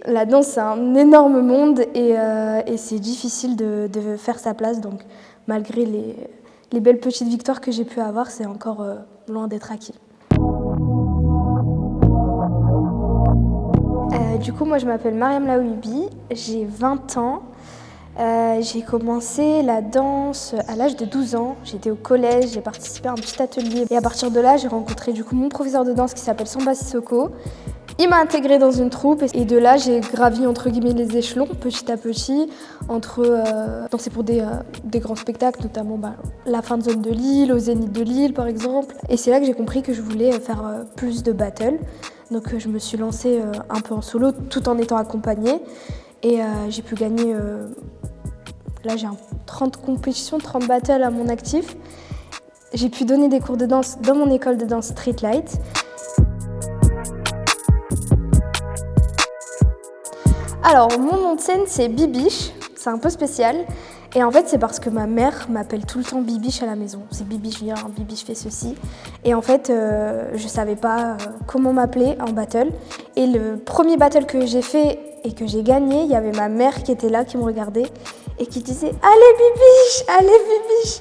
La danse, c'est un énorme monde et c'est difficile de faire sa place. Donc, malgré les belles petites victoires que j'ai pu avoir, c'est encore loin d'être acquis. Du coup, moi, je m'appelle Mariam Laouibi, j'ai 20 ans. J'ai commencé la danse à l'âge de 12 ans. J'étais au collège, j'ai participé à un petit atelier. Et à partir de là, j'ai rencontré du coup mon professeur de danse qui s'appelle Samba Sissoko. Il m'a intégrée dans une troupe et de là, j'ai gravi entre guillemets les échelons petit à petit entre danser pour des grands spectacles, notamment la fin de zone de Lille, au Zénith de Lille par exemple. Et c'est là que j'ai compris que je voulais faire plus de battles. Donc je me suis lancée un peu en solo tout en étant accompagnée. Et j'ai pu gagner, là j'ai 30 compétitions, 30 battles à mon actif. J'ai pu donner des cours de danse dans mon école de danse Streetlight. Alors mon nom de scène c'est Bibiche, c'est un peu spécial. Et en fait c'est parce que ma mère m'appelle tout le temps Bibiche à la maison. C'est Bibiche viens, Bibiche fais ceci. Et en fait je savais pas comment m'appeler en battle. Et le premier battle que j'ai fait et que j'ai gagné, il y avait ma mère qui était là, qui me regardait et qui disait « Allez Bibiche, allez Bibiche !»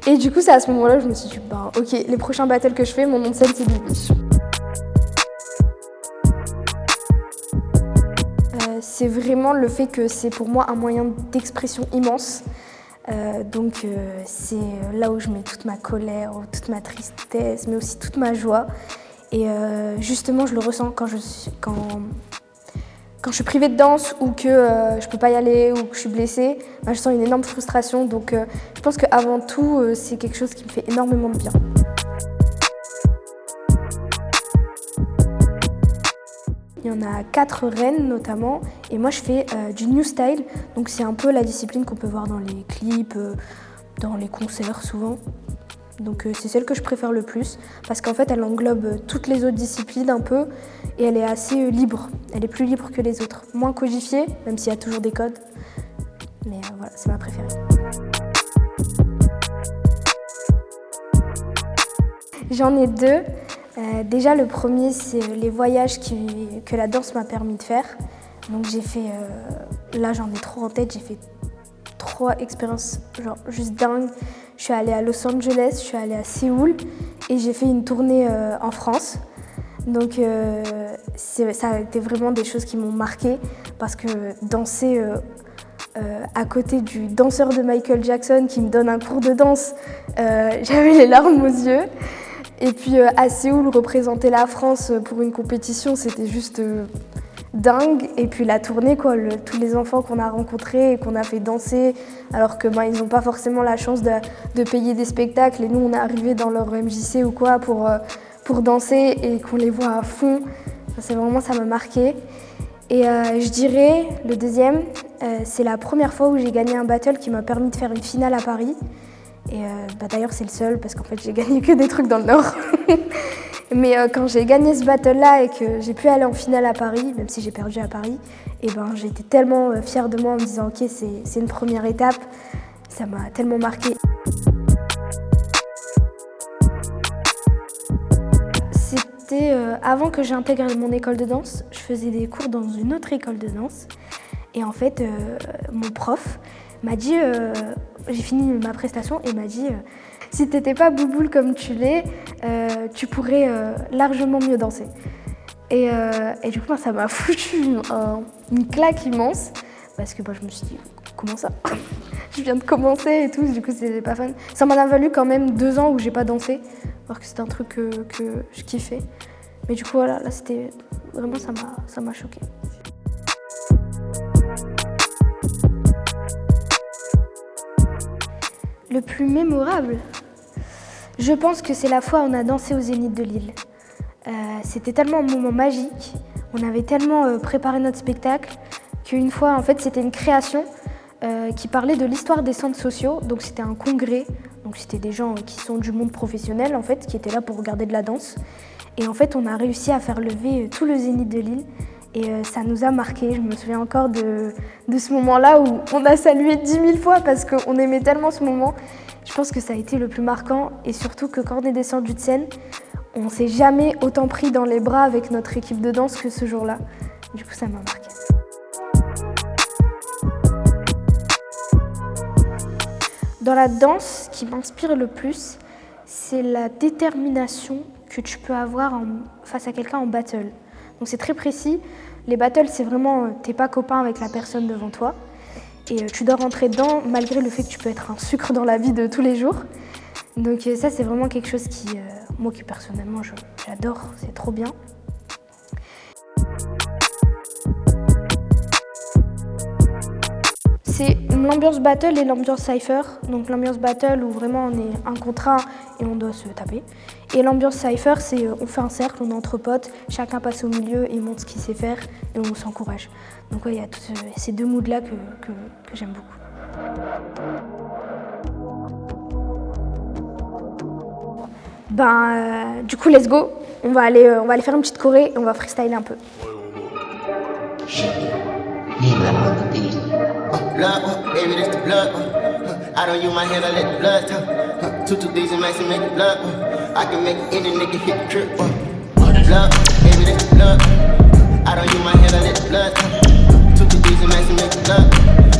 Et du coup, c'est à ce moment-là que je me suis dit « Ok, les prochains battles que je fais, mon nom de scène, c'est Bibiche. » C'est vraiment le fait que c'est pour moi un moyen d'expression immense. Donc c'est là où je mets toute ma colère, toute ma tristesse, mais aussi toute ma joie. Et justement, je le ressens quand je suis privée de danse ou que je peux pas y aller ou que je suis blessée, je sens une énorme frustration. Donc je pense qu'avant tout, c'est quelque chose qui me fait énormément de bien. Il y en a 4 reines notamment, et moi je fais du new style, donc c'est un peu la discipline qu'on peut voir dans les clips, dans les concerts souvent. Donc c'est celle que je préfère le plus, parce qu'en fait elle englobe toutes les autres disciplines un peu, et elle est assez libre, elle est plus libre que les autres, moins codifiée, même s'il y a toujours des codes, mais voilà, c'est ma préférée. J'en ai 2. Déjà le premier c'est les voyages que la danse m'a permis de faire. Donc j'ai fait, là j'en ai 3 en tête, j'ai fait 3 expériences genre juste dingues. Je suis allée à Los Angeles, je suis allée à Séoul et j'ai fait une tournée en France. Donc ça a été vraiment des choses qui m'ont marquée parce que danser à côté du danseur de Michael Jackson qui me donne un cours de danse, j'avais les larmes aux yeux. Et puis à Séoul, représenter la France pour une compétition, c'était juste dingue. Et puis la tournée, quoi, tous les enfants qu'on a rencontrés et qu'on a fait danser, alors que ils n'ont pas forcément la chance de payer des spectacles. Et nous, on est arrivés dans leur MJC ou quoi pour danser et qu'on les voit à fond. Ça m'a marqué. Et je dirais, le deuxième, c'est la première fois où j'ai gagné un battle qui m'a permis de faire une finale à Paris. Et d'ailleurs c'est le seul parce qu'en fait j'ai gagné que des trucs dans le Nord. Mais quand j'ai gagné ce battle-là et que j'ai pu aller en finale à Paris, même si j'ai perdu à Paris, et j'ai été tellement fière de moi en me disant ok c'est une première étape, ça m'a tellement marqué. C'était avant que j'intègre mon école de danse, je faisais des cours dans une autre école de danse. Et en fait mon prof m'a dit, j'ai fini ma prestation et m'a dit si t'étais pas bouboule comme tu l'es, tu pourrais largement mieux danser. Et du coup, ça m'a foutu une claque immense parce que je me suis dit comment ça je viens de commencer et tout, du coup c'était pas fun. Ça m'en a valu quand même 2 ans où j'ai pas dansé, alors que c'était un truc que je kiffais. Mais du coup voilà, là c'était vraiment ça m'a choquée. Le plus mémorable, je pense que c'est la fois où on a dansé au Zénith de Lille. C'était tellement un moment magique, on avait tellement préparé notre spectacle qu'une fois, en fait, c'était une création qui parlait de l'histoire des centres sociaux. Donc c'était un congrès, donc c'était des gens qui sont du monde professionnel en fait, qui étaient là pour regarder de la danse. Et en fait, on a réussi à faire lever tout le Zénith de Lille. Et ça nous a marqué. Je me souviens encore de ce moment-là où on a salué 10 000 fois parce qu'on aimait tellement ce moment. Je pense que ça a été le plus marquant et surtout que quand on est descendu de scène, on ne s'est jamais autant pris dans les bras avec notre équipe de danse que ce jour-là. Du coup, ça m'a marqué. Dans la danse, ce qui m'inspire le plus, c'est la détermination que tu peux avoir face à quelqu'un en battle. Donc c'est très précis. Les battles, c'est vraiment, t'es pas copain avec la personne devant toi. Et tu dois rentrer dedans malgré le fait que tu peux être un sucre dans la vie de tous les jours. Donc ça, c'est vraiment quelque chose qui, moi qui personnellement, j'adore, c'est trop bien. C'est l'ambiance battle et l'ambiance cypher. Donc l'ambiance battle où vraiment on est un contre un et on doit se taper. Et l'ambiance cypher, c'est on fait un cercle, on est entre potes, chacun passe au milieu et montre ce qu'il sait faire et on s'encourage. Donc ouais, il y a ces deux moods-là que j'aime beaucoup. Du coup, let's go. On va aller faire une petite choré et on va freestyler un peu. Blood, baby, this the blood. I don't use my hand, I let the blood talk. 2 2 and max and make it blood. I can make any nigga hit the trip. Blood, baby, this the blood. I don't use my hand, I let the blood talk. 2 2 and max and make it blood.